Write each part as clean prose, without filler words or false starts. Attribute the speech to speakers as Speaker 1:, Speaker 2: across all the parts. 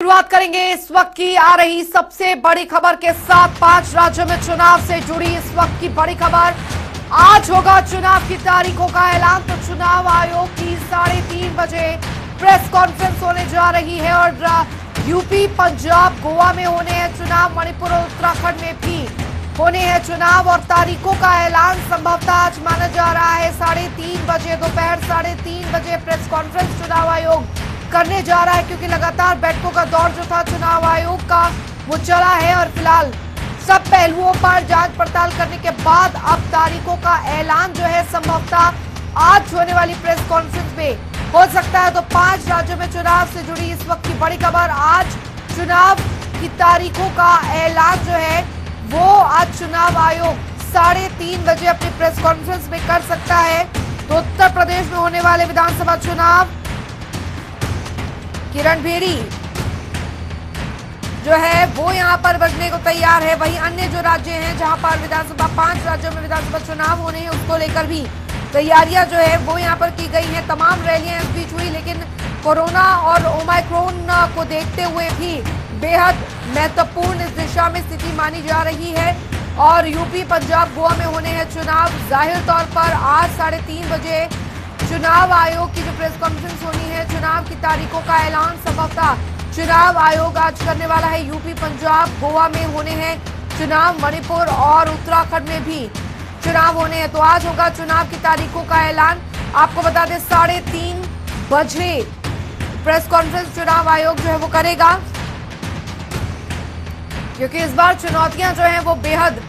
Speaker 1: शुरुआत करेंगे इस वक्त की आ रही सबसे बड़ी खबर के साथ। 5 राज्यों में चुनाव से जुड़ी इस वक्त की बड़ी खबर। आज होगा चुनाव की तारीखों का ऐलान। तो चुनाव आयोग की 3:30 बजे प्रेस कॉन्फ्रेंस होने जा रही है और यूपी, पंजाब, गोवा में होने हैं चुनाव। मणिपुर और उत्तराखंड में भी होने हैं चुनाव और तारीखों का ऐलान संभवतः आज माना जा रहा है। 3:30 बजे, दोपहर 3:30 बजे प्रेस कॉन्फ्रेंस चुनाव आयोग करने जा रहा है, क्योंकि लगातार बैठकों का दौर जो था चुनाव आयोग का वो चला है और फिलहाल सब पहलुओं पर जांच पड़ताल करने के बाद अब तारीखों का ऐलान जो है संभवतः आज होने वाली प्रेस कॉन्फ्रेंस में हो सकता है। तो 5 राज्यों में चुनाव से जुड़ी इस वक्त की बड़ी खबर। आज चुनाव की तारीखों का ऐलान जो है वो आज चुनाव आयोग 3:30 बजे अपनी प्रेस कॉन्फ्रेंस में कर सकता है। तो उत्तर प्रदेश में होने वाले विधानसभा चुनाव, किरण बेदी जो है वो यहां पर बजने को तैयार है। वहीं अन्य जो राज्य हैं जहां पर विधानसभा 5 राज्यों में विधानसभा चुनाव होने हैं उसको लेकर भी तैयारियां जो है वो यहां पर की गई हैं। तमाम रैलियां इस बीच हुई, लेकिन कोरोना और ओमाइक्रोन को देखते हुए भी बेहद महत्वपूर्ण इस दिशा में स्थिति मानी जा रही है। और यूपी, पंजाब, गोवा में होने हैं चुनाव। जाहिर तौर पर आज 3:30 बजे चुनाव आयोग की जो प्रेस कॉन्फ्रेंस होनी है, चुनाव की तारीखों का ऐलान संभवतः चुनाव आयोग आज करने वाला है। यूपी, पंजाब, गोवा में होने हैं चुनाव। मणिपुर और उत्तराखंड में भी चुनाव होने हैं। तो आज होगा चुनाव की तारीखों का ऐलान। आपको बता दें 3:30 बजे प्रेस कॉन्फ्रेंस चुनाव आयोग जो है वो करेगा, क्योंकि इस बार चुनौतियां जो हैं वो बेहद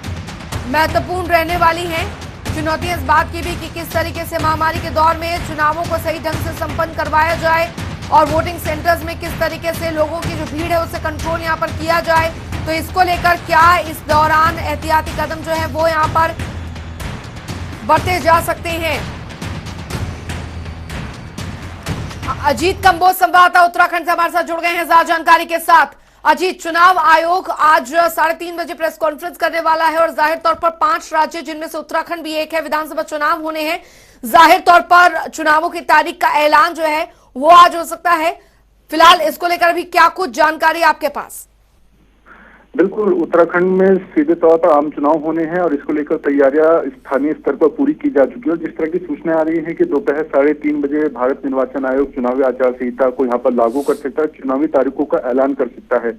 Speaker 1: महत्वपूर्ण रहने वाली हैं। चुनौतियां इस बात की भी कि किस तरीके से महामारी के दौर में चुनावों को सही ढंग से संपन्न करवाया जाए और वोटिंग सेंटर्स में किस तरीके से लोगों की जो भीड़ है उसे कंट्रोल यहां पर किया जाए। तो इसको लेकर क्या इस दौरान एहतियाती कदम जो है वो यहां पर बरते जा सकते हैं। अजीत कंबोज संवाददाता उत्तराखंड से हमारे साथ जुड़ गए हैं ज्यादा जानकारी के साथ। अजीत, चुनाव आयोग आज 3:30 बजे प्रेस कॉन्फ्रेंस करने वाला है और जाहिर तौर पर 5 राज्य जिनमें से उत्तराखंड भी एक है, विधानसभा चुनाव होने हैं। जाहिर तौर पर चुनावों की तारीख का ऐलान जो है वो आज हो सकता है। फिलहाल इसको लेकर अभी क्या कुछ जानकारी आपके पास?
Speaker 2: बिल्कुल, उत्तराखंड में सीधे तौर पर आम चुनाव होने हैं और इसको लेकर तैयारियां स्थानीय स्तर पर पूरी की जा चुकी है। जिस तरह की सूचना आ रही है कि दोपहर 3:30 बजे भारत निर्वाचन आयोग चुनावी आचार संहिता को यहाँ पर लागू कर सकता है, चुनावी तारीखों का ऐलान कर सकता है।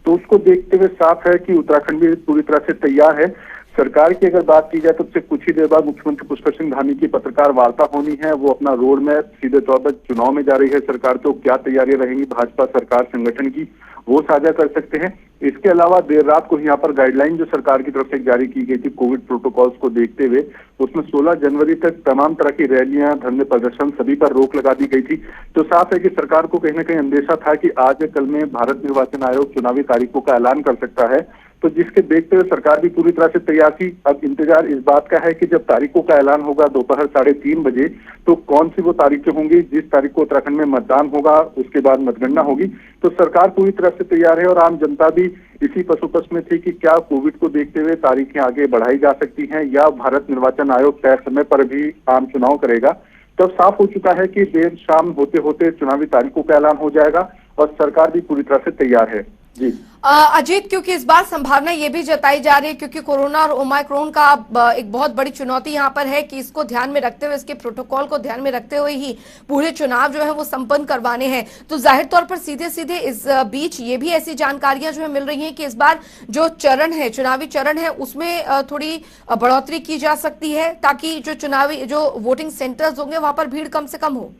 Speaker 2: तो उसको देखते हुए साफ है कि उत्तराखंड भी पूरी तरह से तैयार है। सरकार की अगर बात की जाए तो उससे कुछ ही देर बाद मुख्यमंत्री पुष्कर सिंह धामी की पत्रकार वार्ता होनी है। वो अपना रोड मैप सीधे तौर पर चुनाव में जा रही है सरकार, तो क्या तैयारियां रहेंगी भाजपा सरकार संगठन की वो साझा कर सकते हैं। इसके अलावा देर रात को यहाँ पर गाइडलाइन जो सरकार की तरफ से जारी की गई थी कोविड प्रोटोकॉल्स को देखते हुए, उसमें 16 जनवरी तक तमाम तरह की रैलियां, धरने, प्रदर्शन सभी पर रोक लगा दी गई थी। तो साफ है कि सरकार को कहीं ना कहीं अंदेशा था कि आज या कल में भारत निर्वाचन आयोग चुनावी तारीखों का ऐलान कर सकता है। तो जिसके देखते हुए सरकार भी पूरी तरह से तैयार थी। अब इंतजार इस बात का है कि जब तारीखों का ऐलान होगा दोपहर 3:30 बजे, तो कौन सी वो तारीखें होंगी। जिस तारीख को उत्तराखंड में मतदान होगा उसके बाद मतगणना होगी। तो सरकार पूरी तरह से तैयार है और आम जनता भी इसी पसोपस में थी कि क्या कोविड को देखते हुए तारीखें आगे बढ़ाई जा सकती हैं या भारत निर्वाचन आयोग तय समय पर भी आम चुनाव करेगा। तब साफ हो चुका है कि देर शाम होते होते चुनावी तारीखों का ऐलान हो जाएगा और सरकार भी पूरी तरह से तैयार है। जी
Speaker 1: अजीत, क्योंकि इस बार संभावना ये भी जताई जा रही है क्योंकि कोरोना और ओमाइक्रोन का एक बहुत बड़ी चुनौती यहाँ पर है कि इसको ध्यान में रखते हुए, इसके प्रोटोकॉल को ध्यान में रखते हुए ही पूरे चुनाव जो है वो संपन्न करवाने हैं। तो जाहिर तौर पर सीधे सीधे इस बीच ये भी ऐसी जानकारियां जो है मिल रही हैं कि इस बार जो चरण है, चुनावी चरण है, उसमें थोड़ी बढ़ोतरी की जा सकती है ताकि जो चुनावी जो वोटिंग सेंटर्स होंगे वहां पर भीड़ कम से कम हो।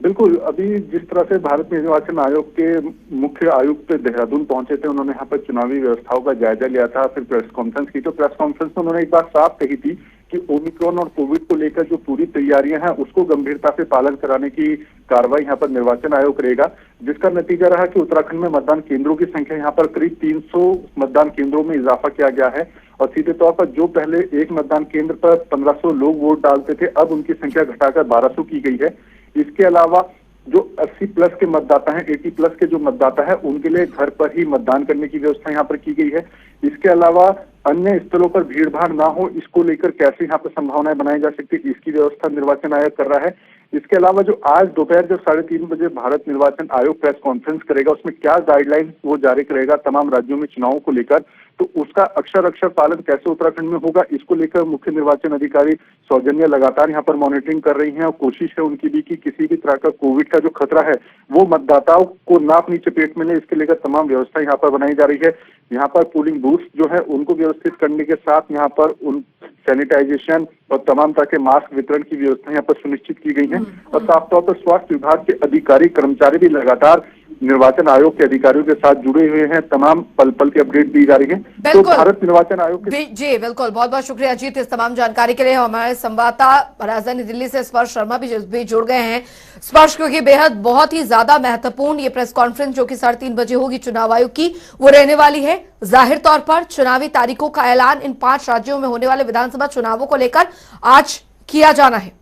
Speaker 2: बिल्कुल, अभी जिस तरह से भारत निर्वाचन आयोग के मुख्य आयुक्त देहरादून पहुंचे थे, उन्होंने यहाँ पर चुनावी व्यवस्थाओं का जायजा लिया था, फिर प्रेस कॉन्फ्रेंस की। तो प्रेस कॉन्फ्रेंस में उन्होंने एक बात साफ कही थी कि ओमिक्रॉन और कोविड को लेकर जो पूरी तैयारियां हैं उसको गंभीरता से पालन कराने की कार्रवाई यहाँ पर निर्वाचन आयोग करेगा, जिसका नतीजा रहा कि उत्तराखंड में मतदान केंद्रों की संख्या यहाँ पर करीब 300 मतदान केंद्रों में इजाफा किया गया है। और सीधे तौर पर जो पहले एक मतदान केंद्र पर 1500 लोग वोट डालते थे, अब उनकी संख्या घटाकर 1200 की गई है। इसके अलावा जो 80 प्लस के मतदाता हैं, 80 प्लस के जो मतदाता है उनके लिए घर पर ही मतदान करने की व्यवस्था यहाँ पर की गई है। इसके अलावा अन्य स्थलों पर भीड़ भाड़ ना हो, इसको लेकर कैसे यहाँ पर संभावनाएं बनाई जा सकती है, इसकी व्यवस्था निर्वाचन आयोग कर रहा है। इसके अलावा जो आज दोपहर जब 3:30 बजे भारत निर्वाचन आयोग प्रेस कॉन्फ्रेंस करेगा, उसमें क्या गाइडलाइंस वो जारी करेगा तमाम राज्यों में चुनावों को लेकर, तो उसका अक्षर अक्षर पालन कैसे उत्तराखंड में होगा, इसको लेकर मुख्य निर्वाचन अधिकारी सौजन्या लगातार यहाँ पर मॉनिटरिंग कर रही हैं और कोशिश है उनकी भी कि किसी भी तरह का कोविड का जो खतरा है वो मतदाताओं को ना अपनी चपेट में ले, इसके लेकर तमाम व्यवस्था यहाँ पर बनाई जा रही है। यहाँ पर पोलिंग बूथ जो है उनको व्यवस्थित करने के साथ यहाँ पर उन सैनिटाइजेशन और तमाम तरह के मास्क वितरण की व्यवस्था यहाँ पर सुनिश्चित की गई है और साफ तौर पर स्वास्थ्य विभाग के अधिकारी कर्मचारी भी लगातार निर्वाचन आयोग के अधिकारियों के साथ जुड़े हुए हैं। तमाम पल पल की अपडेट दी जा रही है। तो भारत निर्वाचन आयोग के
Speaker 1: जी बिल्कुल, बहुत बहुत शुक्रिया अजीत इस तमाम जानकारी के लिए। हमारे संवाददाता राजधानी दिल्ली से स्पर्श शर्मा भी जुड़ गए हैं। स्पर्श, क्योंकि बेहद बहुत ही ज्यादा महत्वपूर्ण ये प्रेस कॉन्फ्रेंस जो कि 3:30 बजे होगी चुनाव आयोग की, वो रहने वाली है। जाहिर तौर पर चुनावी तारीखों का ऐलान इन 5 राज्यों में होने वाले विधानसभा चुनावों को लेकर आज किया जाना है।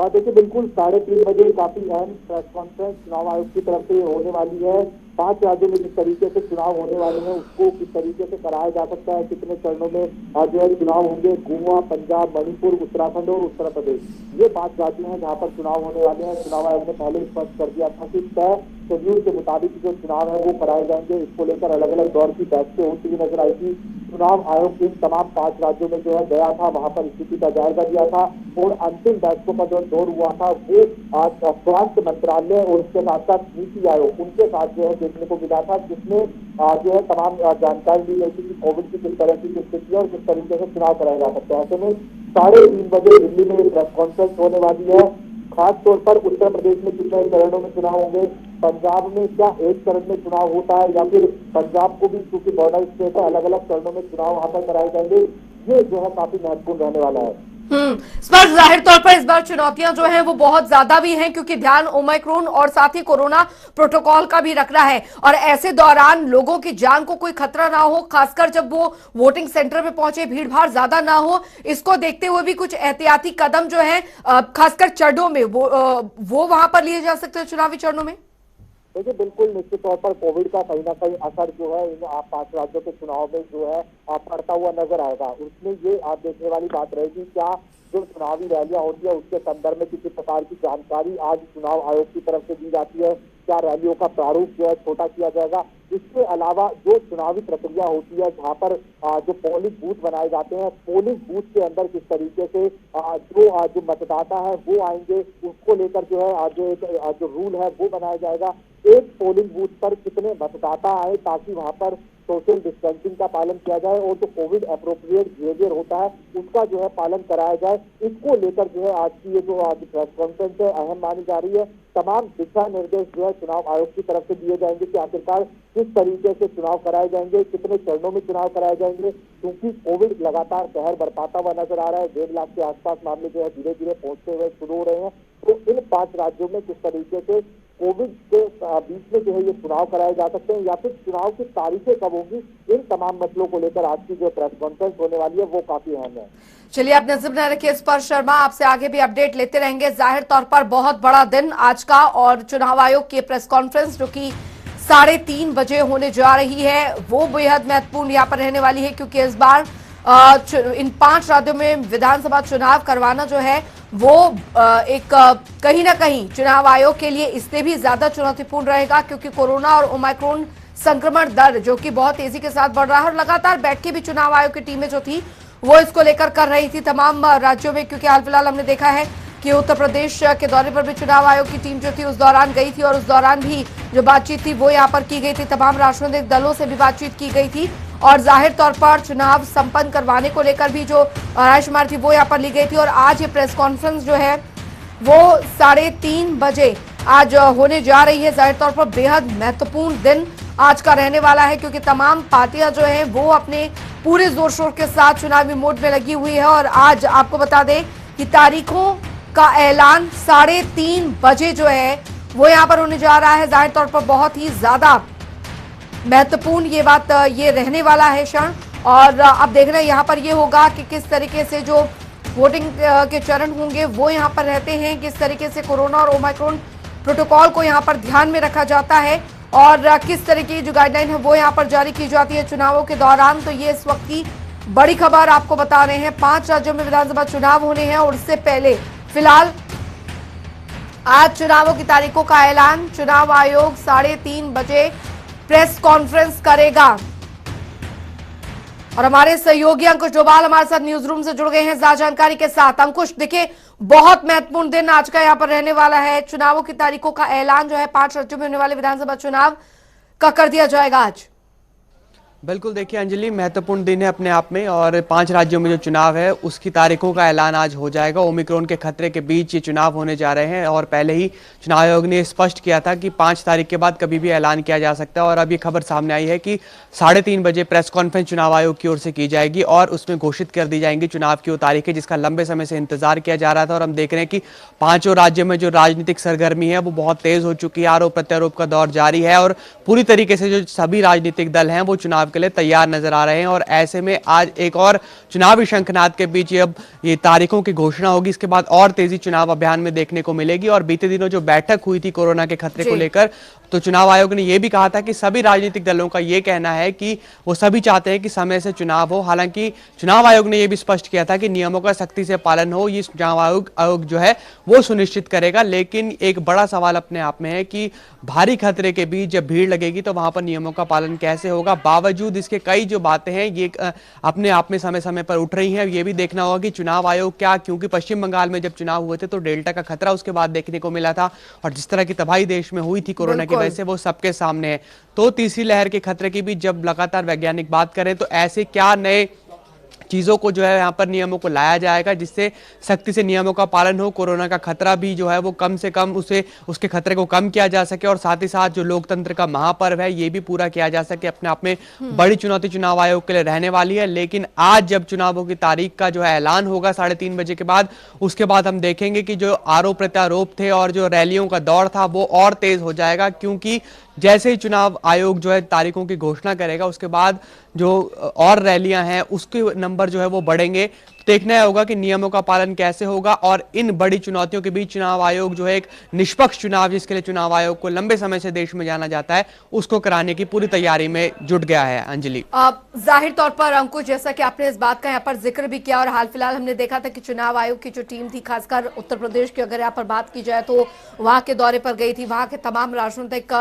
Speaker 3: देखिए, बिल्कुल 3:30 बजे काफी अहम प्रेस कॉन्फ्रेंस चुनाव आयोग की तरफ से होने वाली है। 5 राज्यों में जिस तरीके से चुनाव होने वाले हैं उसको किस तरीके से कराया जा सकता है, कितने चरणों में जो है चुनाव होंगे, गोवा, पंजाब, मणिपुर, उत्तराखंड और उत्तर प्रदेश, ये 5 राज्य हैं जहां पर चुनाव होने वाले हैं। चुनाव आयोग ने पहले स्पष्ट कर दिया था कि तय शेड्यूल के मुताबिक जो चुनाव है वो कराए जाएंगे। इसको लेकर अलग अलग दौर की बैठकें होती हुई नजर आई थी। चुनाव आयोग इन तमाम 5 राज्यों में जो है गया था, वहां पर स्थिति का जायजा लिया था और अंतिम बैठकों का जो दौर हुआ था वो आज स्वास्थ्य मंत्रालय और उसके साथ साथ नीति आयोग उनके साथ जो है देखने को मिला था, जिसमें जो है तमाम जानकारी दी गई थी कि कोविड की किस तरह की स्थिति है और किस तरीके से चुनाव कराया जा सकता है। ऐसे में 3:30 बजे दिल्ली में प्रेस कॉन्फ्रेंस होने वाली है। खास तौर पर उत्तर प्रदेश में कितने चरणों में चुनाव होंगे, पंजाब में क्या एक चरण में चुनाव होता है या फिर पंजाब को भी क्योंकि बॉर्डर स्टेट है अलग अलग चरणों में चुनाव वहां पर कराए जाएंगे, ये जो है काफी महत्वपूर्ण रहने वाला है।
Speaker 1: स्पष्ट, जाहिर तौर पर इस बार चुनौतियां जो हैं वो बहुत ज्यादा भी हैं क्योंकि ध्यान ओमाइक्रोन और साथ ही कोरोना प्रोटोकॉल का भी रखना है और ऐसे दौरान लोगों की जान को कोई खतरा ना हो, खासकर जब वो वोटिंग सेंटर पे पहुंचे भीड़ भाड़ ज्यादा ना हो, इसको देखते हुए भी कुछ एहतियाती कदम जो है खासकर चरणों में वो वहां पर लिए जा सकते हैं चुनावी चरणों में।
Speaker 3: देखिए, बिल्कुल निश्चित तौर पर कोविड का कहीं ना कहीं असर जो है इन 5 राज्यों के चुनाव में जो है पड़ता हुआ नजर आएगा। उसमें ये आप देखने वाली बात रहेगी, क्या जो चुनावी रैलियां होती है उसके संदर्भ में किसी प्रकार की जानकारी आज चुनाव आयोग की तरफ से दी जाती है, क्या रैलियों का प्रारूप जो है छोटा किया जाएगा। इसके अलावा जो चुनावी प्रक्रिया होती है जहां पर जो पोलिंग बूथ बनाए जाते हैं, पोलिंग बूथ के अंदर किस तरीके से जो मतदाता है वो आएंगे, उसको लेकर जो है जो रूल है वो बनाया जाएगा। एक पोलिंग बूथ पर कितने मतदाता आए ताकि वहां पर सोशल डिस्टेंसिंग का पालन किया जाए और जो कोविड अप्रोप्रिएट बिहेवियर होता है उसका जो है पालन कराया जाए। इसको लेकर जो है आज की ये जो आज प्रेस कॉन्फ्रेंस है अहम मानी जा रही है। तमाम दिशा निर्देश जो है चुनाव आयोग की तरफ से दिए जाएंगे कि आखिरकार किस तरीके से चुनाव कराए जाएंगे, कितने चरणों में चुनाव कराए जाएंगे, क्योंकि कोविड लगातार कहर बरपाता हुआ नजर आ रहा है। 1.5 लाख के आसपास मामले जो है धीरे धीरे पहुंचते हुए शुरू हो रहे हैं। तो इन 5 राज्यों में किस तरीके से कोविड के बीच में जो है ये चुनाव कराए जा सकते हैं या फिर चुनाव की तारीखें कब होंगी, इन तमाम मसलों को लेकर आज की जो प्रेस कॉन्फ्रेंस होने वाली है वो काफी अहम है।
Speaker 1: चलिए, आप नजर बनाए रखिए स्पर्श शर्मा, आपसे आगे भी अपडेट लेते रहेंगे। जाहिर तौर पर बहुत बड़ा दिन आज का और चुनाव आयोग की प्रेस कॉन्फ्रेंस जो कि 3:30 बजे होने जा रही है वो बेहद महत्वपूर्ण यहाँ पर रहने वाली है क्योंकि इस बार इन 5 राज्यों में विधानसभा चुनाव करवाना जो है वो एक कहीं ना कहीं चुनाव आयोग के लिए इससे भी ज्यादा चुनौतीपूर्ण रहेगा क्योंकि कोरोना और ओमाइक्रोन संक्रमण दर जो कि बहुत तेजी के साथ बढ़ रहा है और लगातार बैठकें भी चुनाव आयोग की टीमें जो थी वो इसको लेकर कर रही थी तमाम राज्यों में, क्योंकि हाल फिलहाल हमने देखा है कि उत्तर प्रदेश के दौरे पर भी चुनाव आयोग की टीम जो थी उस दौरान गई थी और उस दौरान भी जो बातचीत थी वो यहाँ पर की गई थी। तमाम राजनीतिक दलों से भी बातचीत की गई थी और जाहिर तौर पर चुनाव संपन्न करवाने को लेकर भी जो रायशुमार थी वो यहाँ पर ली गई थी और आज ये प्रेस कॉन्फ्रेंस जो है वो 3:30 बजे आज होने जा रही है। जाहिर तौर पर बेहद महत्वपूर्ण दिन आज का रहने वाला है क्योंकि तमाम पार्टियां जो है वो अपने पूरे जोर शोर के साथ चुनावी मोड में लगी हुई है और आज आपको बता दें कि तारीखों का ऐलान 3:30 बजे जो है वो यहाँ पर होने जा रहा है। जाहिर तौर पर बहुत ही ज्यादा महत्वपूर्ण ये बात ये रहने वाला है क्षण और अब देखना यहाँ पर ये होगा कि किस तरीके से जो वोटिंग के चरण होंगे वो यहाँ पर रहते हैं, किस तरीके से कोरोना और ओमाइक्रोन प्रोटोकॉल को यहाँ पर ध्यान में रखा जाता है और किस तरीके की जो गाइडलाइन है वो यहाँ पर जारी की जाती है चुनावों के दौरान। तो ये इस वक्त की बड़ी खबर आपको बता रहे हैं। 5 राज्यों में विधानसभा चुनाव होने हैं और इससे पहले फिलहाल आज चुनावों की तारीखों का ऐलान, चुनाव आयोग 3:30 बजे प्रेस कॉन्फ्रेंस करेगा। और हमारे सहयोगी अंकुश डोभाल हमारे साथ न्यूज रूम से जुड़ गए हैं ज्यादा जानकारी के साथ। अंकुश, देखिए बहुत महत्वपूर्ण दिन आज का यहाँ पर रहने वाला है। चुनावों की तारीखों का ऐलान जो है 5 राज्यों में होने वाले विधानसभा चुनाव का कर दिया जाएगा आज।
Speaker 4: बिल्कुल, देखिए अंजलि, महत्वपूर्ण दिन है अपने आप में और 5 राज्यों में जो चुनाव है उसकी तारीखों का ऐलान आज हो जाएगा। ओमिक्रॉन के खतरे के बीच ये चुनाव होने जा रहे हैं और पहले ही चुनाव आयोग ने स्पष्ट किया था कि 5 तारीख के बाद कभी भी ऐलान किया जा सकता है। और अब ये खबर सामने आई है कि 3:30 बजे प्रेस कॉन्फ्रेंस चुनाव आयोग की ओर से की जाएगी और उसमें घोषित कर दी जाएंगी चुनाव की वो तारीखें जिसका लंबे समय से इंतजार किया जा रहा था। और हम देख रहे हैं कि 5 राज्यों में जो राजनीतिक सरगर्मी है वो बहुत तेज हो चुकी है। आरोप प्रत्यारोप का दौर जारी है और पूरी तरीके से जो सभी राजनीतिक दल हैं वो चुनाव के लिए तैयार नजर आ रहे हैं। और ऐसे में आज एक और चुनावी शंखनाद के बीच अब ये तारीखों की घोषणा होगी। इसके बाद और तेजी चुनाव अभियान में देखने को मिलेगी। और बीते दिनों जो बैठक हुई थी कोरोना के खतरे को लेकर, तो चुनाव आयोग ने यह भी कहा था कि सभी राजनीतिक दलों का यह कहना है कि वो सभी चाहते हैं कि समय से चुनाव हो। हालांकि चुनाव आयोग ने यह भी स्पष्ट किया था कि नियमों का सख्ती से पालन हो, ये चुनाव आयोग जो है वो सुनिश्चित करेगा। लेकिन एक बड़ा सवाल अपने आप में है कि भारी खतरे के बीच जब भीड़ लगेगी तो वहां पर नियमों का पालन कैसे होगा। बावजूद इसके कई जो बातें हैं ये अपने आप में समय समय पर उठ रही हैं। ये भी देखना होगा कि चुनाव आयोग क्या, क्योंकि पश्चिम बंगाल में जब चुनाव हुए थे तो डेल्टा का खतरा उसके बाद देखने को मिला था और जिस तरह की तबाही देश में हुई थी कोरोना की वजह से वो सबके सामने है। तो तीसरी लहर के खतरे की भी जब लगातार वैज्ञानिक बात करें तो ऐसे क्या नए चीजों को जो है यहाँ पर नियमों को लाया जाएगा जिससे सख्ती से नियमों का पालन हो, कोरोना का खतरा भी जो है वो कम से कम उसके खतरे को कम किया जा सके और साथ ही साथ जो लोकतंत्र का महापर्व है ये भी पूरा किया जा सके। अपने आप में बड़ी चुनौती चुनाव आयोग के लिए रहने वाली है। लेकिन आज जब चुनावों की तारीख का जो है ऐलान होगा 3:30 बजे के बाद, उसके बाद हम देखेंगे कि जो आरोप प्रत्यारोप थे और जो रैलियों का दौर था वो और तेज हो जाएगा। क्योंकि जैसे ही चुनाव आयोग जो है तारीखों की घोषणा करेगा उसके बाद जो और रैलियां हैं उसके नंबर जो है वो बढ़ेंगे। देखना होगा कि नियमों का पालन कैसे होगा। और इन बड़ी चुनौतियों के बीच चुनाव आयोग जो है एक निष्पक्ष चुनाव, जिसके लिए चुनाव आयोग को लंबे समय से देश में जाना जाता है, उसको कराने की पूरी तैयारी में जुट गया है। अंजलि,
Speaker 1: जाहिर तौर पर अंकुश, जैसा कि आपने इस बात का यहाँ पर जिक्र भी किया और हाल फिलहाल हमने देखा था कि चुनाव आयोग की जो टीम थी, खासकर उत्तर प्रदेश की अगर यहाँ पर बात की जाए तो वहां के दौरे पर गई थी। वहां के तमाम राजनीतिक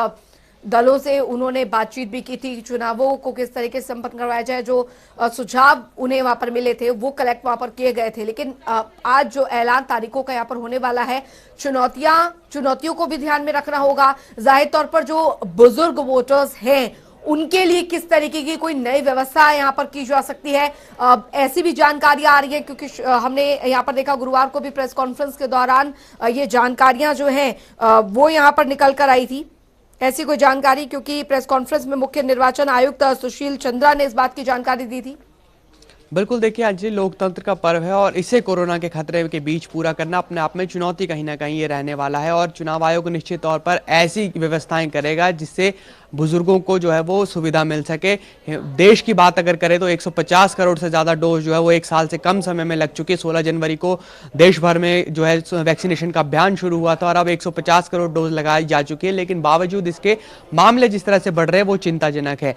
Speaker 1: दलों से उन्होंने बातचीत भी की थी, चुनावों को किस तरीके से संपन्न करवाया जाए, जो सुझाव उन्हें वहां पर मिले थे वो कलेक्ट वहां पर किए गए थे। लेकिन आज जो ऐलान तारीखों का यहाँ पर होने वाला है, चुनौतियों को भी ध्यान में रखना होगा। जाहिर तौर पर जो बुजुर्ग वोटर्स हैं उनके लिए किस तरीके की कोई नई व्यवस्था यहाँ पर की जा सकती है, ऐसी भी जानकारी आ रही है। क्योंकि हमने यहाँ पर देखा गुरुवार को भी प्रेस कॉन्फ्रेंस के दौरान ये जानकारियां जो हैं वो यहाँ पर निकल कर आई थी, ऐसी कोई जानकारी, क्योंकि प्रेस कॉन्फ्रेंस में मुख्य निर्वाचन आयुक्त सुशील चंद्रा ने इस बात की जानकारी दी थी।
Speaker 4: बिल्कुल, देखिए आज लोकतंत्र का पर्व है और इसे कोरोना के खतरे के बीच पूरा करना अपने आप में चुनौती कहीं ना कहीं ये रहने वाला है। और चुनाव आयोग निश्चित तौर पर ऐसी व्यवस्थाएं करेगा जिससे बुजुर्गों को जो है वो सुविधा मिल सके। देश की बात अगर करें तो 150 करोड़ से ज्यादा डोज जो है वो एक साल से कम समय में लग चुकी है। 16 जनवरी को देश भर में जो है वैक्सीनेशन का अभियान शुरू हुआ था और अब 150 करोड़ डोज लगाई जा चुकी है। लेकिन बावजूद इसके मामले जिस तरह से बढ़ रहे हैं वो चिंताजनक है।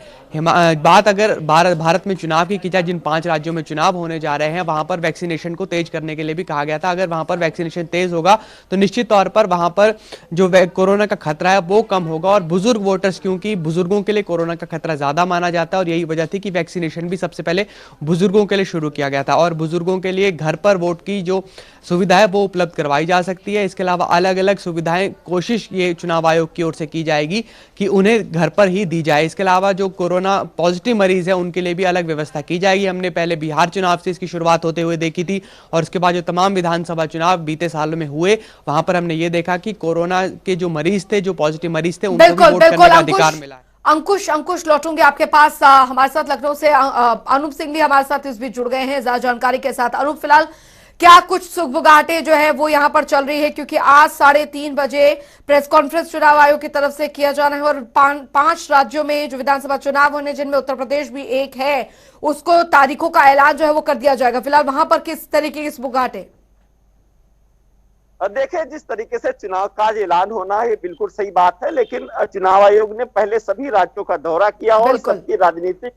Speaker 4: बात अगर भारत में चुनाव की जाए, जिन 5 राज्यों में चुनाव होने जा रहे हैं वहां पर वैक्सीनेशन को तेज करने के लिए भी कहा गया था। अगर वहां पर वैक्सीनेशन तेज होगा तो निश्चित तौर पर वहां पर जो कोरोना का खतरा है वो कम होगा। और बुजुर्ग वोटर्स, क्योंकि बुजुर्गों के लिए कोरोना का खतरा ज्यादा माना जाता है और यही वजह थी कि वैक्सीनेशन भी सबसे पहले बुजुर्गों के लिए शुरू किया गया था। और बुजुर्गों के लिए घर पर वोट की जो सुविधा है वो उपलब्ध करवाई जा सकती है। इसके अलावा अलग अलग सुविधाएं कोशिश ये चुनाव आयोग की ओर से की जाएगी कि उन्हें घर पर ही दी जाए। इसके अलावा जो कोरोना पॉजिटिव मरीज है उनके लिए भी अलग व्यवस्था की जाएगी। हमने पहले बिहार चुनाव से इसकी शुरुआत होते हुए देखी थी और उसके बाद जो तमाम विधानसभा चुनाव बीते सालों में हुए वहां पर हमने ये देखा कि कोरोना के जो मरीज थे, जो पॉजिटिव मरीज थे, उनको भी वोट करने का अधिकार मिला।
Speaker 1: अंकुश लौटूंगे आपके पास। हमारे साथ लखनऊ से अनूप सिंह भी हमारे साथ इस बीच जुड़ गए हैं ज्यादा जानकारी के साथ। अनूप, फिलहाल क्या कुछ सुगबुगाहटें जो है वो यहाँ पर चल रही है, क्योंकि आज 3:30 बजे प्रेस कॉन्फ्रेंस चुनाव आयोग की तरफ से किया जाना है और 5 राज्यों में जो विधानसभा चुनाव होने, जिनमें उत्तर प्रदेश भी एक है, उसको तारीखों का ऐलान जो है वो कर दिया जाएगा। फिलहाल वहां पर किस तरीके की सुगबुगाहटें?
Speaker 5: देखिए, जिस तरीके से चुनाव का ऐलान होना है ये बिल्कुल सही बात है, लेकिन चुनाव आयोग ने पहले सभी राज्यों का दौरा किया और सबकी राजनीतिक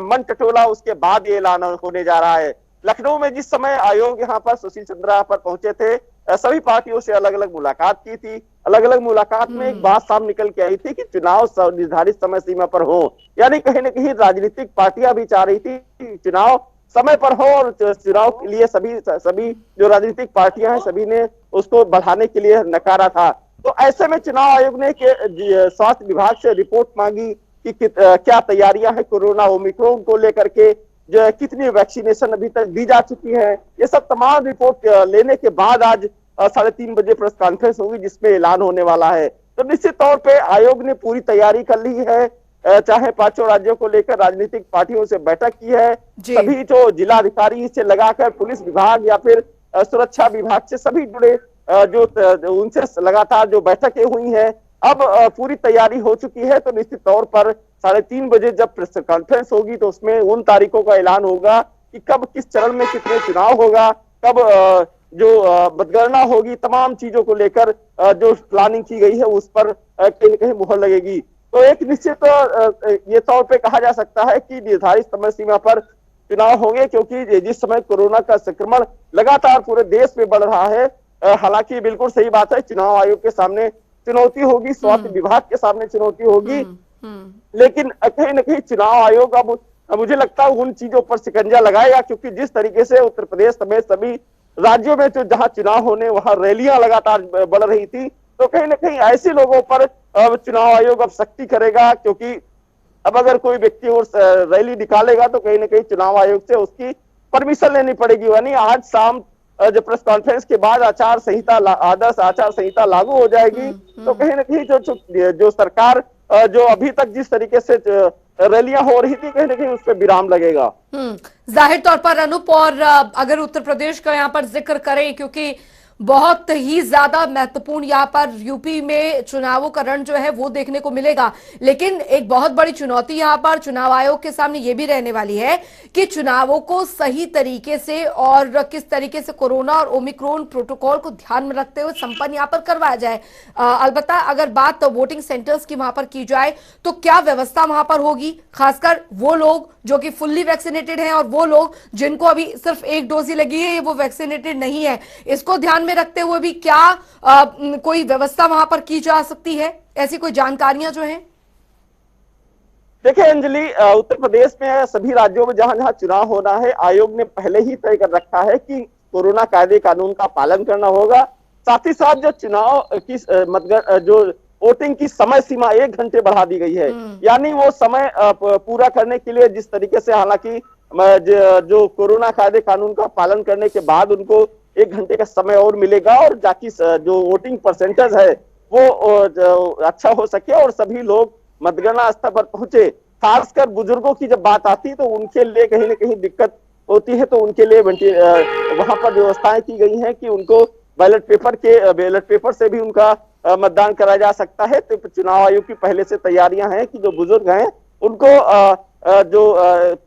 Speaker 5: मन टटोला, उसके बाद ये ऐलान होने जा रहा है। लखनऊ में जिस समय आयोग यहाँ पर सुशील चंद्रा पर पहुंचे थे सभी पार्टियों से अलग अलग मुलाकात की थी। अलग अलग मुलाकात में एक बात साफ निकल के आई थी कि चुनाव निर्धारित समय सीमा पर हो, यानी कहीं ना कहीं राजनीतिक पार्टियां भी चाह रही थी कि चुनाव समय पर हो, और चुनाव के लिए सभी जो राजनीतिक पार्टियां हैं सभी ने उसको बढ़ाने के लिए नकारा था। तो ऐसे में चुनाव आयोग ने स्वास्थ्य विभाग से रिपोर्ट मांगी कि क्या तैयारियां हैं कोरोना ओमिक्रॉन को लेकर के, जो कितनी वैक्सीनेशन अभी तक दी जा चुकी है। ये सब तमाम रिपोर्ट लेने के बाद आज 3:30 बजे प्रेस कॉन्फ्रेंस होगी जिसमें ऐलान होने वाला है। तो निश्चित तौर पे आयोग ने पूरी तैयारी कर ली है, चाहे 5 राज्यों को लेकर राजनीतिक पार्टियों से बैठक की है, सभी जो जिलाधिकारी से लगाकर पुलिस विभाग या फिर सुरक्षा विभाग से सभी जुड़े जो उनसे लगातार जो बैठकें हुई हैं, अब पूरी तैयारी हो चुकी है। तो निश्चित तौर पर 3:30 बजे जब प्रेस कॉन्फ्रेंस होगी तो उसमें उन तारीखों का ऐलान होगा कि कब किस चरण में कितने चुनाव होगा, कब जो मतगणना होगी, तमाम चीजों को लेकर जो प्लानिंग की गई है उस पर कहीं न कहीं मुहर लगेगी। तो एक निश्चित ये तौर पे कहा जा सकता है कि निर्धारित समय सीमा पर चुनाव होंगे, क्योंकि जिस समय कोरोना का संक्रमण लगातार पूरे देश में बढ़ रहा है, हालांकि बिल्कुल सही बात है, चुनाव आयोग के सामने चुनौती होगी, स्वास्थ्य विभाग के सामने चुनौती होगी, लेकिन कहीं न कहीं चुनाव आयोग अब मुझे लगता है उन चीजों पर शिकंजा लगाएगा, क्योंकि जिस तरीके से उत्तर प्रदेश समेत सभी राज्यों में जो जहां चुनाव होने वहां रैलियां लगातार बढ़ रही थी, तो कहीं न कहीं ऐसे लोगों पर चुनाव आयोग अब सख्ती करेगा, क्योंकि अब अगर कोई व्यक्ति और रैली निकालेगा तो कहीं ना कहीं चुनाव आयोग से उसकी परमिशन लेनी पड़ेगी। यानी आज शाम जब प्रेस कॉन्फ्रेंस के बाद आदर्श आचार संहिता लागू हो जाएगी, तो कहीं ना कहीं जो सरकार जो अभी तक जिस तरीके से रैलियां हो रही थी, कहीं ना कहीं उस पर विराम लगेगा।
Speaker 1: जाहिर तौर पर अनूप, और अगर उत्तर प्रदेश का यहाँ पर जिक्र करें, क्योंकि बहुत ही ज्यादा महत्वपूर्ण यहाँ पर यूपी में चुनावों का रण जो है वो देखने को मिलेगा, लेकिन एक बहुत बड़ी चुनौती यहाँ पर चुनाव आयोग के सामने ये भी रहने वाली है कि चुनावों को सही तरीके से और किस तरीके से कोरोना और ओमिक्रॉन प्रोटोकॉल को ध्यान में रखते हुए संपन्न यहाँ पर करवाया जाए। अलबत्ता अगर बात तो वोटिंग सेंटर्स की वहां पर की जाए तो क्या व्यवस्था वहां पर होगी, खासकर वो लोग जो कि फुल्ली वैक्सीनेटेड हैं और वो लोग जिनको अभी सिर्फ 1 डोज ही लगी है, वो वैक्सीनेटेड नहीं है, इसको ध्यान में रखते हुए भी क्या कोई व्यवस्था वहां पर की जा सकती है? ऐसी कोई जानकारियां जो हैं?
Speaker 5: देखिए अंजलि, उत्तर प्रदेश में सभी राज्यों में जहां जहां चुनाव होना है, आयोग ने पहले ही तय कर रखा है कि कोरोना कायदे कानून का पालन करना होगा। साथ ही साथ जो चुनाव की जो वोटिंग की समय सीमा 1 घंटे बढ़ा दी गई है, यानी वो समय पूरा करने के लिए जिस तरीके से, हालांकि जो कोरोना कायदे कानून का पालन करने के बाद उनको 1 घंटे का समय और मिलेगा, और जाकि जो वोटिंग परसेंटेज है वो अच्छा हो सके और सभी लोग मतगणना स्थल पर पहुंचे। खासकर बुजुर्गों की जब बात आती है तो उनके लिए कहीं ना कहीं दिक्कत होती है, तो उनके लिए वहां पर व्यवस्थाएं की गई हैं कि उनको बैलेट पेपर से भी उनका मतदान कराया जा सकता है। तो चुनाव आयोग की पहले से तैयारियां हैं कि जो बुजुर्ग हैं उनको जो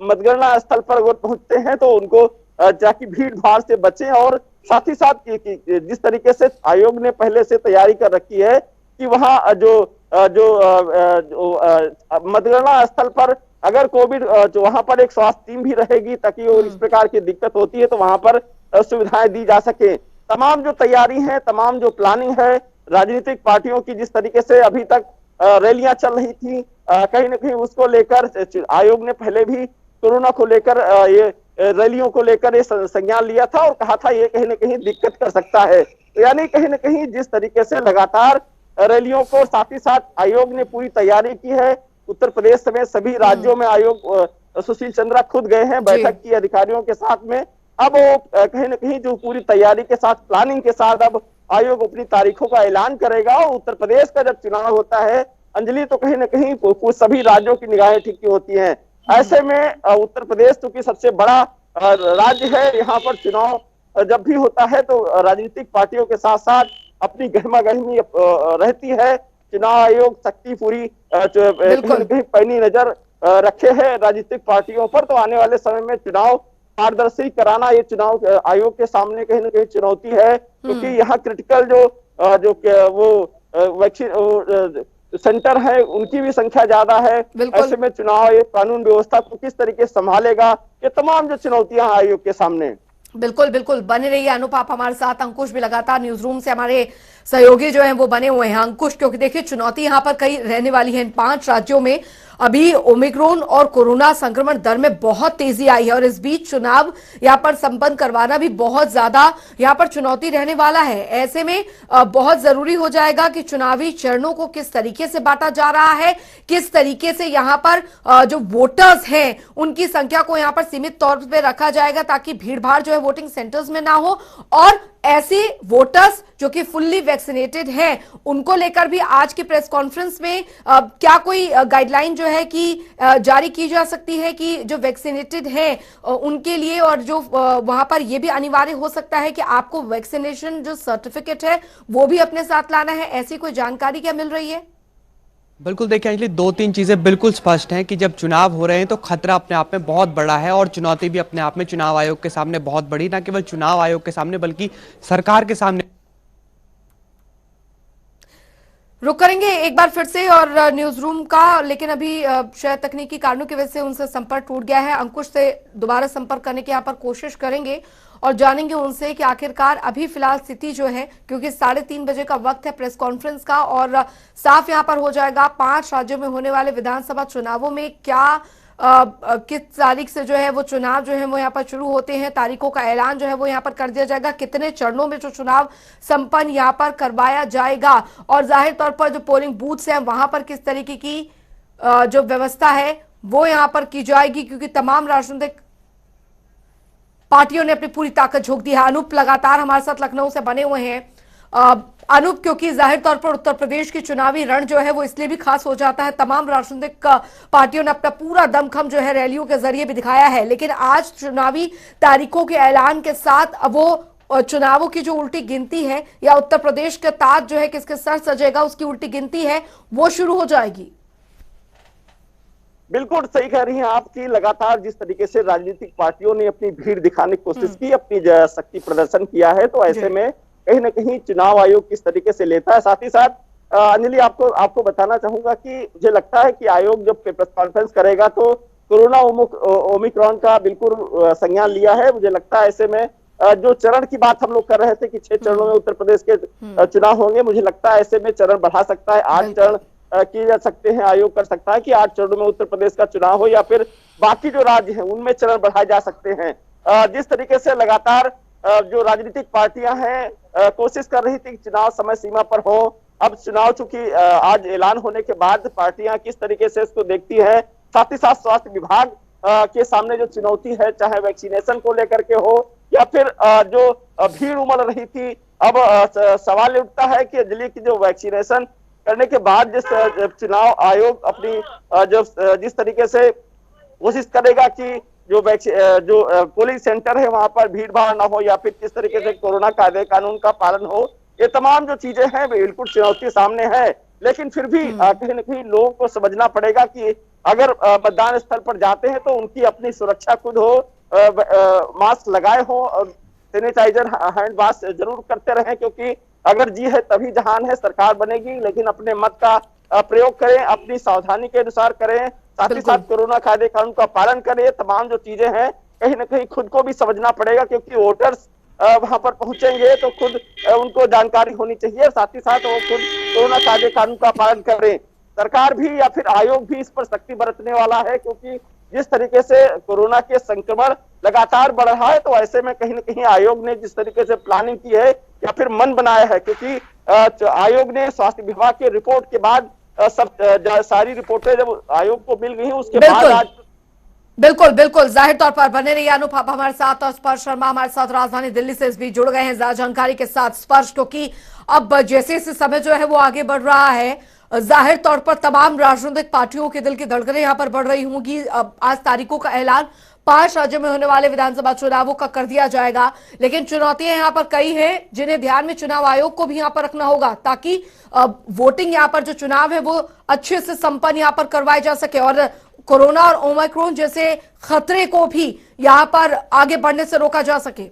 Speaker 5: मतगणना स्थल पर अगर पहुंचते हैं तो उनको ताकि भीड़ भाड़ से बचें, और साथ ही साथ जिस तरीके से आयोग ने पहले से तैयारी कर रखी है कि वहां जो मतगणना स्थल पर अगर कोविड जो वहां पर एक स्वास्थ्य टीम भी रहेगी, ताकि वो इस प्रकार की दिक्कत होती है तो वहां पर सुविधाएं दी जा सके। तमाम जो तैयारी है, तमाम जो प्लानिंग है राजनीतिक पार्टियों की, जिस तरीके से अभी तक रैलियां चल रही थी, कहीं ना कहीं उसको लेकर आयोग ने पहले भी कोरोना को लेकर ये रैलियों को लेकर ये संज्ञान लिया था और कहा था ये कहीं ना कहीं दिक्कत कर सकता है। यानी कहीं ना कहीं जिस तरीके से लगातार रैलियों को, साथ ही साथ आयोग ने पूरी तैयारी की है। उत्तर प्रदेश समेत सभी राज्यों में आयोग सुशील चंद्रा खुद गए हैं बैठक की अधिकारियों के साथ में। अब वो कहीं ना कहीं जो पूरी तैयारी के साथ, प्लानिंग के साथ अब आयोग अपनी तारीखों का ऐलान करेगा। और उत्तर प्रदेश का जब चुनाव होता है अंजलि, तो कहीं ना कहीं सभी राज्यों की निगाहें टिकी होती हैं। ऐसे में उत्तर प्रदेश चूंकि सबसे बड़ा राज्य है, यहाँ पर चुनाव जब भी होता है तो राजनीतिक पार्टियों के साथ साथ अपनी गहमा गहमी रहती है। चुनाव आयोग सख्ती पूरी कहीं पैनी नजर रखे है राजनीतिक पार्टियों पर। तो आने वाले समय में चुनाव पारदर्शी कराना ये चुनाव आयोग के सामने कहीं ना कहीं चुनौती है, क्योंकि यहाँ क्रिटिकल वो वैक्सीन सेंटर है उनकी भी संख्या ज्यादा है। ऐसे में चुनाव आयोग कानून व्यवस्था को किस तरीके से संभालेगा, ये तमाम जो चुनौतियां आयोग के सामने।
Speaker 1: बिल्कुल बिल्कुल, बने रहिए अनूप आप हमारे साथ। अंकुश भी लगातार न्यूज रूम से हमारे सहयोगी जो हैं वो बने हुए हैं। अंकुश, क्योंकि देखिए चुनौती यहां पर कई रहने वाली है। इन 5 राज्यों में अभी ओमिक्रॉन और कोरोना संक्रमण दर में बहुत तेजी आई है और इस बीच चुनाव यहां पर संपन्न करवाना भी बहुत ज्यादा यहां पर चुनौती रहने वाला है। ऐसे में बहुत जरूरी हो जाएगा कि चुनावी चरणों को किस तरीके से बांटा जा रहा है, किस तरीके से यहां पर जो वोटर्स हैं उनकी संख्या को यहां पर सीमित तौर पर रखा जाएगा ताकि भीड़भाड़ जो है वोटिंग सेंटर्स में ना हो, और ऐसे वोटर्स जो कि फुल्ली वैक्सीनेटेड हैं उनको लेकर भी आज की प्रेस कॉन्फ्रेंस में क्या कोई गाइडलाइन जो है कि जारी की जा सकती है कि जो वैक्सीनेटेड हैं उनके लिए, और जो वहां पर यह भी अनिवार्य हो सकता है कि आपको वैक्सीनेशन जो सर्टिफिकेट है वो भी अपने साथ लाना है, ऐसी कोई जानकारी क्या मिल रही है?
Speaker 4: बिल्कुल देखिए अंजलि, 2-3 चीजें बिल्कुल स्पष्ट हैं कि जब चुनाव हो रहे हैं तो खतरा अपने आप में बहुत बड़ा है और चुनौती भी अपने आप में चुनाव आयोग के सामने बहुत बड़ी, ना केवल चुनाव आयोग के सामने बल्कि सरकार के सामने।
Speaker 1: रुक करेंगे एक बार फिर से और न्यूज रूम का, लेकिन अभी शायद तकनीकी कारणों की वजह से उनसे संपर्क टूट गया है। अंकुश से दोबारा संपर्क करने की यहाँ पर कोशिश करेंगे और जानेंगे उनसे कि आखिरकार अभी फिलहाल स्थिति जो है, क्योंकि 3:30 बजे का वक्त है प्रेस कॉन्फ्रेंस का और साफ यहाँ पर हो जाएगा 5 राज्यों में होने वाले विधानसभा चुनावों में क्या किस तारीख से जो है वो चुनाव जो है वो यहाँ पर शुरू होते हैं, तारीखों का ऐलान जो है वो यहाँ पर कर दिया जाएगा, कितने चरणों में जो चुनाव संपन्न यहाँ पर करवाया जाएगा और जाहिर तौर पर जो पोलिंग बूथ्स हैं वहां पर किस तरीके की जो व्यवस्था है वो यहाँ पर की जाएगी, क्योंकि तमाम राजनीतिक पार्टियों ने अपनी पूरी ताकत झोंक दी है। अनूप लगातार हमारे साथ लखनऊ से बने हुए हैं। अनूप, क्योंकि जाहिर तौर पर उत्तर प्रदेश की चुनावी रण जो है वो इसलिए भी खास हो जाता है, तमाम राजनीतिक पार्टियों ने अपना पूरा दमखम जो है रैलियों के जरिए भी दिखाया है, लेकिन आज चुनावी तारीखों के ऐलान के साथ अब वो चुनावों की जो उल्टी गिनती है या उत्तर प्रदेश का ताज जो है किसके सर सजेगा उसकी उल्टी गिनती है वो शुरू हो जाएगी।
Speaker 5: बिल्कुल सही कह रही हैं आपकी। लगातार जिस तरीके से राजनीतिक पार्टियों ने अपनी भीड़ दिखाने की कोशिश की, अपनी शक्ति प्रदर्शन किया है, तो ऐसे में कहीं ना कहीं चुनाव आयोग किस तरीके से लेता है। साथ ही साथ अंजलि आपको बताना चाहूंगा कि मुझे लगता है कि आयोग जब प्रेस कॉन्फ्रेंस करेगा तो कोरोना ओमिक्रॉन का बिल्कुल संज्ञान लिया है। मुझे लगता है ऐसे में जो चरण की बात हम लोग कर रहे थे कि 6 चरणों में उत्तर प्रदेश के चुनाव होंगे, मुझे लगता है ऐसे में चरण बढ़ा सकता है, 8 चरण किए जा सकते हैं। आयोग कर सकता है कि 8 चरणों में उत्तर प्रदेश का चुनाव हो या फिर बाकी जो राज्य हैं उनमें चरण बढ़ाए जा सकते हैं। जिस तरीके से लगातार जो राजनीतिक पार्टियां हैं कोशिश कर रही थी कि चुनाव समय सीमा पर हो, अब चुनाव चूंकि आज ऐलान होने के बाद पार्टियां किस तरीके से इसको देखती है, साथ ही साथ स्वास्थ्य विभाग के सामने जो चुनौती है, चाहे वैक्सीनेशन को लेकर के हो या फिर जो भीड़ उमड़ रही थी, अब सवाल उठता है कि अंजलि की जो वैक्सीनेशन करने के बाद जिस चुनाव आयोग अपनी जिस तरीके से कोशिश करेगा कि जो पोलिंग सेंटर है वहां पर भीड़ भाड़ ना हो या फिर किस तरीके से कोरोना कायदे कानून का पालन हो, ये तमाम जो चीजें हैं बिल्कुल चुनौती सामने है। लेकिन फिर भी कहीं न कहीं लोगों को समझना पड़ेगा कि अगर मतदान स्थल पर जाते हैं तो उनकी अपनी सुरक्षा खुद हो, मास्क लगाए हो और सैनिटाइजर हैंड वॉश जरूर करते रहें, क्योंकि अगर जी है तभी जहान है। सरकार बनेगी लेकिन अपने मत का प्रयोग करें, अपनी सावधानी के अनुसार करें, साथ ही साथ कोरोना कायदे कानून का पालन करें। तमाम जो चीजें हैं कहीं ना कहीं खुद को भी समझना पड़ेगा, क्योंकि वोटर्स वहां पर पहुंचेंगे तो खुद उनको जानकारी होनी चाहिए, साथ ही साथ वो खुद कोरोना कायदे कानून का पालन करें। सरकार भी या फिर आयोग भी इस पर सख्ती बरतने वाला है, क्योंकि जिस तरीके से कोरोना के संक्रमण लगातार बढ़ रहा है, तो ऐसे में कहीं ना कहीं आयोग ने जिस तरीके से प्लानिंग की है या फिर मन बनाया है, क्योंकि आयोग ने स्वास्थ्य विभाग के रिपोर्ट के बाद सारी रिपोर्टें जब आयोग को मिल गई उसके बाद आज
Speaker 1: बिल्कुल बिल्कुल जाहिर तौर पर बने रहिए अनूप आप हमारे साथ, और स्पर्श शर्मा हमारे साथ राजधानी दिल्ली से इस बीच जुड़ गए हैं ज्यादा जानकारी के साथ। स्पर्श, क्योंकि अब जैसे जैसे समय जो है वो आगे बढ़ रहा है, जाहिर तौर पर तमाम राजनीतिक पार्टियों के दिल की धड़कनें यहां पर बढ़ रही होंगी। अब आज तारीखों का ऐलान 5 राज्यों में होने वाले विधानसभा चुनावों का कर दिया जाएगा, लेकिन चुनौतियां यहां पर कई हैं जिन्हें ध्यान में चुनाव आयोग को भी यहां पर रखना होगा ताकि वोटिंग यहां पर जो चुनाव है वो अच्छे से संपन्न यहां पर करवाए जा सके और कोरोना और ओमिक्रॉन जैसे खतरे को भी यहां पर आगे बढ़ने से रोका जा सके।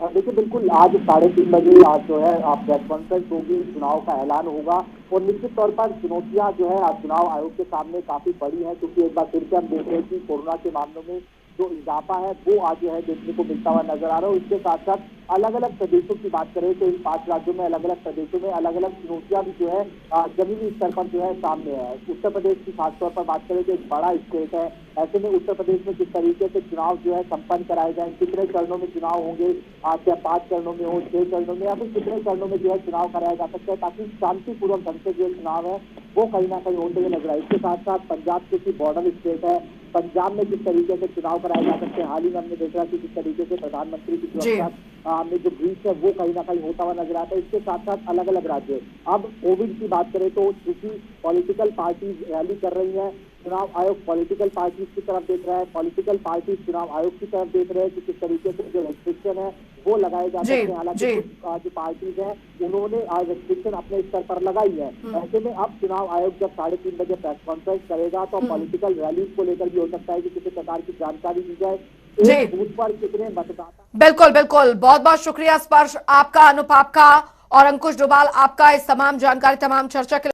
Speaker 3: देखिए बिल्कुल आज 3:30 बजे आज जो है आप प्रेस कॉन्फ्रेंस होगी, चुनाव का ऐलान होगा और निश्चित तौर पर चुनौतियां जो है आज चुनाव आयोग के सामने काफी बड़ी हैं, क्योंकि एक बार फिर से हम देख रहे हैं कि कोरोना के मामलों में जो इजाफा है वो आज जो है देखने को मिलता हुआ नजर आ रहा है। इसके साथ साथ अलग अलग प्रदेशों की बात करें तो इन 5 राज्यों में अलग अलग प्रदेशों में अलग अलग चुनौतियां भी जो है जमीनी स्तर पर जो है सामने है। उत्तर प्रदेश की खासतौर पर बात करें तो एक बड़ा स्टेट है, ऐसे में उत्तर प्रदेश में किस तरीके से चुनाव जो है संपन्न कराए जाए, कितने चरणों में चुनाव होंगे, क्या 5 चरणों में हो, 6 चरणों में, या फिर कितने चरणों में जो है चुनाव कराया जा सकता है ताकि शांतिपूर्वक ढंग से जो चुनाव है वो कहीं ना कहीं होते हुए नजर आए। इसके साथ साथ पंजाब क्योंकि बॉर्डर स्टेट है, पंजाब में किस तरीके से चुनाव कराए जा सकते हैं। हाल ही में हमने देखा कि किस तरीके से प्रधानमंत्री की सुरक्षा में जो ब्रीच है वो कहीं ना कहीं होता हुआ नजर आता है। इसके साथ साथ अलग अलग राज्य, अब कोविड की बात करें तो चूंकि पॉलिटिकल पार्टी रैली कर रही है, चुनाव आयोग पॉलिटिकल पार्टी की तरफ देख रहा है, पॉलिटिकल पार्टी चुनाव आयोग की तरफ देख रहे हैं कि किस तरीके से जो रेस्ट्रिक्शन है वो लगाए जा सकते हैं। हालांकि कुछ जो पार्टीज है उन्होंने आज रेस्ट्रिक्शन अपने स्तर पर लगाई है। ऐसे में अब चुनाव आयोग जब 3:30 बजे प्रेस कॉन्फ्रेंस करेगा तो पॉलिटिकल रैलीज को लेकर भी हो सकता है कि किसी प्रकार की जानकारी दी जाए, एक बूथ पर कितने मतदाता।
Speaker 1: बिल्कुल बिल्कुल, बहुत बहुत शुक्रिया स्पर्श आपका, अनुप आपका और अंकुश डोभाल आपका इस तमाम जानकारी, तमाम चर्चा के लिए।